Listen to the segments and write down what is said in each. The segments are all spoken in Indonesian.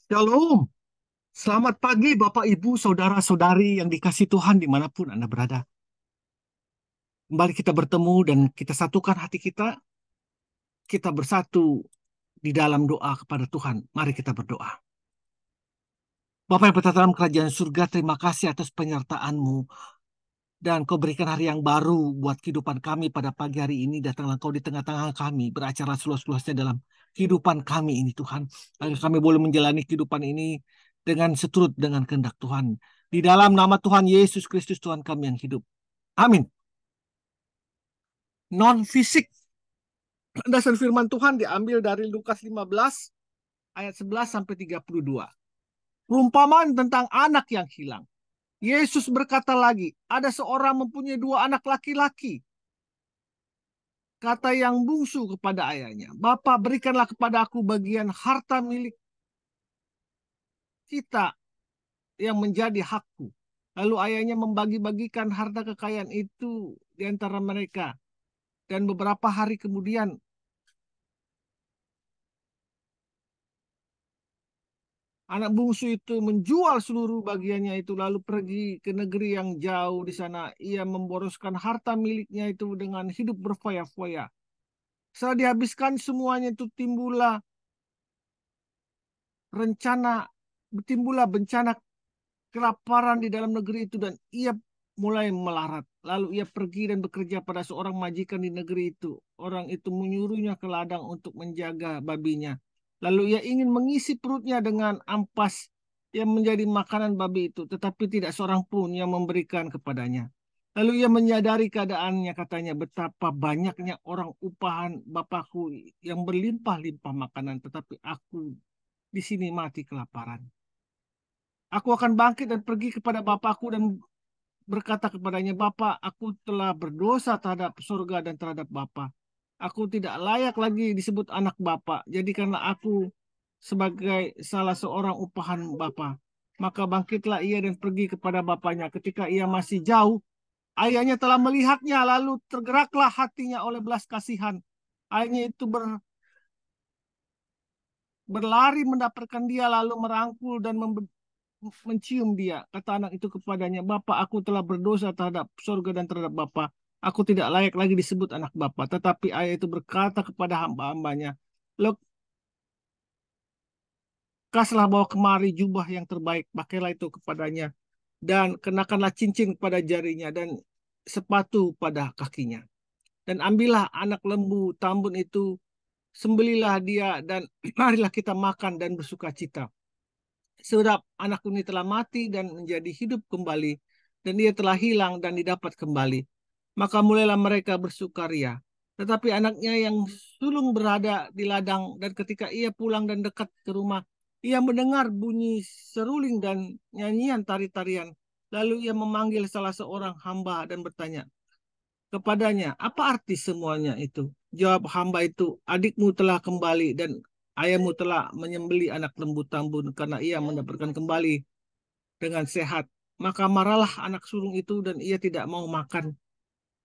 Shalom, selamat pagi Bapak Ibu, Saudara-saudari yang dikasih Tuhan dimanapun Anda berada. Kembali kita bertemu dan kita satukan hati kita bersatu di dalam doa kepada Tuhan. Mari kita berdoa. Bapak yang berada dalam kerajaan surga, terima kasih atas penyertaan-Mu. Dan Kau berikan hari yang baru buat kehidupan kami pada pagi hari ini. Datanglah Kau di tengah-tengah kami, beracara seluas-luasnya dalam kehidupan kami ini Tuhan. Agar kami boleh menjalani kehidupan ini dengan seturut dengan kehendak Tuhan. Di dalam nama Tuhan Yesus Kristus Tuhan kami yang hidup. Amin. Non-fisik. Dasar firman Tuhan diambil dari Lukas 15 ayat 11 sampai 32. Perumpamaan tentang anak yang hilang. Yesus berkata lagi, ada seorang mempunyai dua anak laki-laki. Kata yang bungsu kepada ayahnya, Bapak berikanlah kepada aku bagian harta milik kita yang menjadi hakku. Lalu ayahnya membagi-bagikan harta kekayaan itu di antara mereka. Dan beberapa hari kemudian anak bungsu itu menjual seluruh bagiannya itu lalu pergi ke negeri yang jauh. Di sana ia memboroskan harta miliknya itu dengan hidup berfoya-foya. Setelah dihabiskan semuanya itu rencana timbullah bencana kelaparan di dalam negeri itu dan ia mulai melarat. Lalu ia pergi dan bekerja pada seorang majikan di negeri itu. Orang itu menyuruhnya ke ladang untuk menjaga babinya. Lalu ia ingin mengisi perutnya dengan ampas yang menjadi makanan babi itu, tetapi tidak seorang pun yang memberikan kepadanya. Lalu ia menyadari keadaannya, katanya, betapa banyaknya orang upahan Bapakku yang berlimpah-limpah makanan, tetapi aku di sini mati kelaparan. Aku akan bangkit dan pergi kepada Bapakku dan berkata kepadanya, Bapa, aku telah berdosa terhadap surga dan terhadap Bapa. Aku tidak layak lagi disebut anak Bapa. Jadikanlah aku sebagai salah seorang upahan Bapa. Maka bangkitlah ia dan pergi kepada bapaknya. Ketika ia masih jauh, ayahnya telah melihatnya, lalu tergeraklah hatinya oleh belas kasihan. Ayahnya itu berlari mendapatkan dia, lalu merangkul dan mencium dia. Kata anak itu kepadanya, Bapak, aku telah berdosa terhadap surga dan terhadap Bapak. Aku tidak layak lagi disebut anak Bapak. Tetapi ayah itu berkata kepada hamba-hambanya, lekaslah bawa kemari jubah yang terbaik, pakailah itu kepadanya, dan kenakanlah cincin pada jarinya, dan sepatu pada kakinya. Dan ambillah anak lembu tambun itu, sembelilah dia, dan marilah kita makan dan bersuka cita. Sebab anak ini telah mati dan menjadi hidup kembali, dan dia telah hilang dan didapat kembali. Maka mulailah mereka bersukaria. Tetapi anaknya yang sulung berada di ladang, dan ketika ia pulang dan dekat ke rumah, ia mendengar bunyi seruling dan nyanyian tari-tarian. Lalu ia memanggil salah seorang hamba dan bertanya kepadanya, apa arti semuanya itu? Jawab hamba itu, adikmu telah kembali dan ayahmu telah menyembeli anak lembu tambun karena ia mendapatkan kembali dengan sehat. Maka marahlah anak sulung itu dan ia tidak mau makan,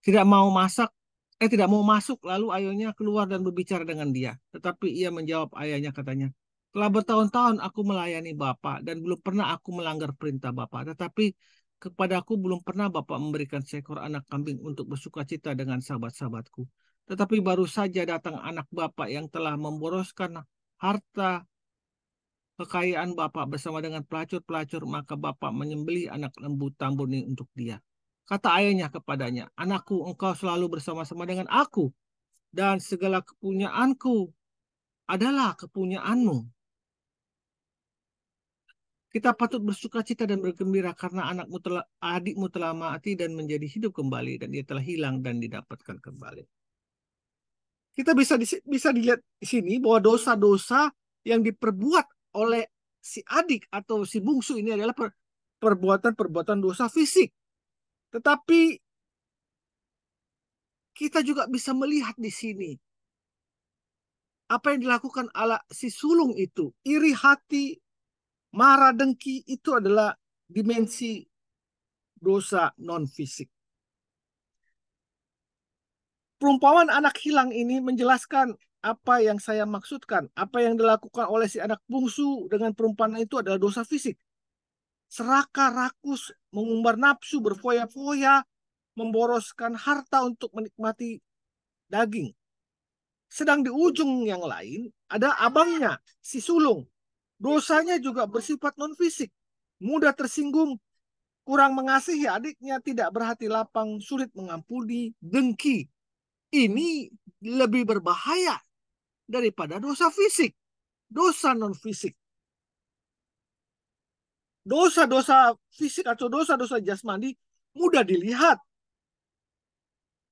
tidak mau masak, tidak mau masuk. Lalu ayahnya keluar dan berbicara dengan dia. Tetapi ia menjawab ayahnya, katanya, telah bertahun-tahun aku melayani Bapak dan belum pernah aku melanggar perintah Bapak. Tetapi kepadaku belum pernah Bapak memberikan seekor anak kambing untuk bersuka cita dengan sahabat-sahabatku. Tetapi baru saja datang anak Bapak yang telah memboroskan harta kekayaan Bapak bersama dengan pelacur-pelacur, maka Bapak menyembelih anak lembu tambun ini untuk dia. Kata ayahnya kepadanya, anakku, engkau selalu bersama-sama dengan aku, dan segala kepunyaanku adalah kepunyaanmu. Kita patut bersuka cita dan bergembira karena adikmu telah mati dan menjadi hidup kembali, dan dia telah hilang dan didapatkan kembali. Kita bisa dilihat di sini bahwa dosa-dosa yang diperbuat oleh si adik atau si bungsu ini adalah perbuatan-perbuatan dosa fisik. Tetapi kita juga bisa melihat di sini apa yang dilakukan ala si sulung itu. Iri hati, marah, dengki itu adalah dimensi dosa non fisik. Perumpamaan anak hilang ini menjelaskan apa yang saya maksudkan. Apa yang dilakukan oleh si anak bungsu dengan perumpamaan itu adalah dosa fisik. Serakah, rakus, mengumbar nafsu, berfoya-foya, memboroskan harta untuk menikmati daging. Sedang di ujung yang lain ada abangnya, si sulung. Dosanya juga bersifat non-fisik. Mudah tersinggung, kurang mengasihi adiknya, tidak berhati lapang, sulit mengampuni, dengki. Ini lebih berbahaya daripada dosa fisik, dosa non-fisik. Dosa-dosa fisik atau dosa-dosa jasmani mudah dilihat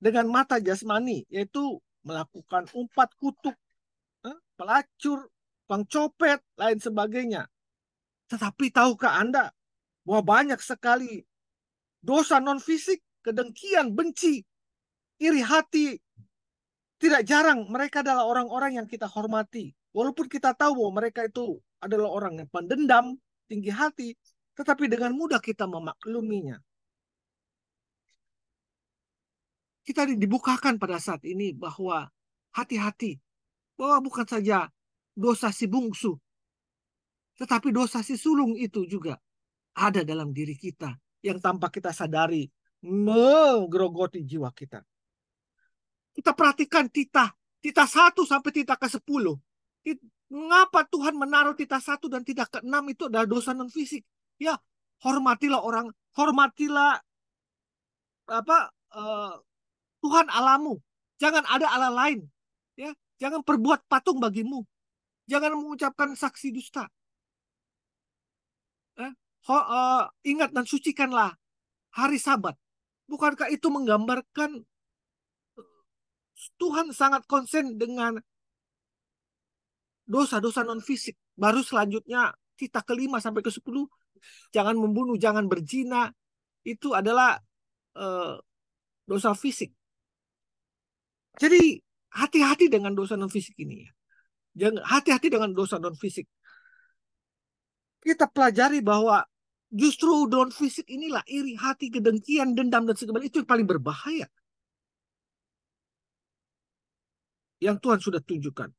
dengan mata jasmani, yaitu melakukan umpat kutuk, pelacur, pengcopet, lain sebagainya. Tetapi tahukah Anda bahwa banyak sekali dosa non-fisik, kedengkian, benci, iri hati, tidak jarang mereka adalah orang-orang yang kita hormati. Walaupun kita tahu bahwa mereka itu adalah orang yang pendendam, tinggi hati, tetapi dengan mudah kita memakluminya. Kita dibukakan pada saat ini bahwa hati-hati, bahwa bukan saja dosa si bungsu, tetapi dosa si sulung itu juga ada dalam diri kita yang tanpa kita sadari menggerogoti jiwa kita. Kita perhatikan titah 1 sampai titah ke-10. Mengapa Tuhan menaruh titah 1 dan titah ke-6 itu adalah dosa non fisik? Ya, hormatilah orang, hormatilah apa Tuhan Alamu. Jangan ada Allah lain. Ya, jangan perbuat patung bagimu. Jangan mengucapkan saksi dusta. Ingat dan sucikanlah hari Sabat. Bukankah itu menggambarkan Tuhan sangat konsen dengan dosa-dosa non fisik. Baru selanjutnya titah ke-5 sampai ke-10, jangan membunuh, jangan berzina. Itu adalah dosa fisik. Jadi hati-hati dengan dosa non fisik ini ya. Jangan hati-hati dengan dosa non fisik. Kita pelajari bahwa justru non fisik inilah iri hati, kedengkian, dendam dan segala itu yang paling berbahaya. Yang Tuhan sudah tunjukkan.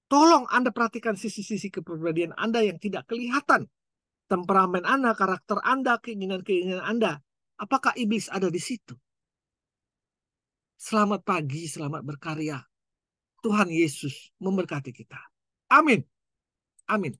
Tolong Anda perhatikan sisi-sisi kepribadian Anda yang tidak kelihatan. Temperamen Anda, karakter Anda, keinginan-keinginan Anda. Apakah iblis ada di situ? Selamat pagi, selamat berkarya. Tuhan Yesus memberkati kita. Amin. Amin.